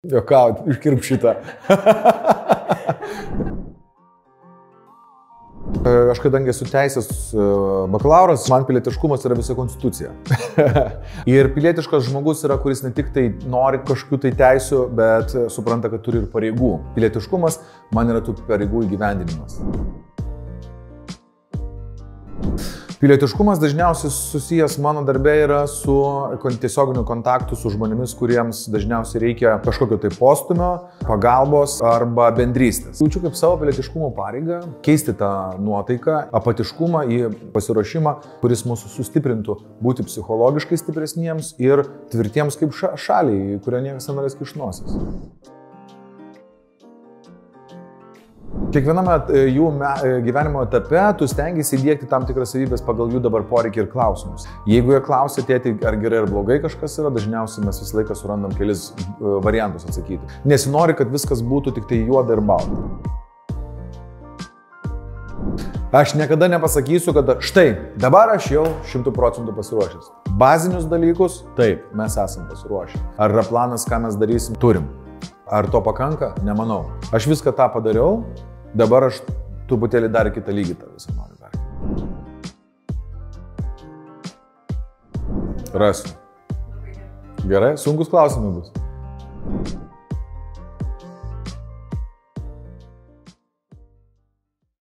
Jokaut, iškirp šitą. Aš kadangi esu teisės bakalauras, man pilietiškumas yra visa konstitucija. Ir pilietiškas žmogus yra, kuris ne tik tai nori kažkokių tai teisių, bet supranta, kad turi ir pareigų. Pilietiškumas man yra tų pareigų įgyvendinimas. Pilietiškumas dažniausiai susijęs mano darbe yra su tiesioginiu kontaktu su žmonėmis, kuriems dažniausiai reikia kažkokio tai postumio, pagalbos arba bendrystės. Jaučiu kaip savo pilietiškumo pareigą keisti tą nuotaiką, apatiškumą į pasiruošimą, kuris mūsų sustiprintų būti psichologiškai stipresniems ir tvirtiems kaip šaliai, kurio niekas nenorės kišnosis. Kiekviename jų gyvenimo etape tu stengiasi įdiegti tam tikras savybės pagal jų dabar poreikį ir klausimus. Jeigu jie klausia, tėti, ar gerai ar blogai kažkas yra, dažniausiai mes visą laiką surandam kelis variantus atsakyti. Nesinori, kad viskas būtų tik tai juoda ir balta. Aš niekada nepasakysiu, kad štai, dabar aš jau 100% pasiruošęs. Bazinius dalykus, taip, mes esam pasiruošę. Ar yra planas, ką mes darysim? Turim. Ar to pakanka? Nemanau. Aš viską tą padariau, dabar aš truputėlį dar kitą lygį tą visą noriu dar. Rasiu. Gerai? Sunkus klausimai bus.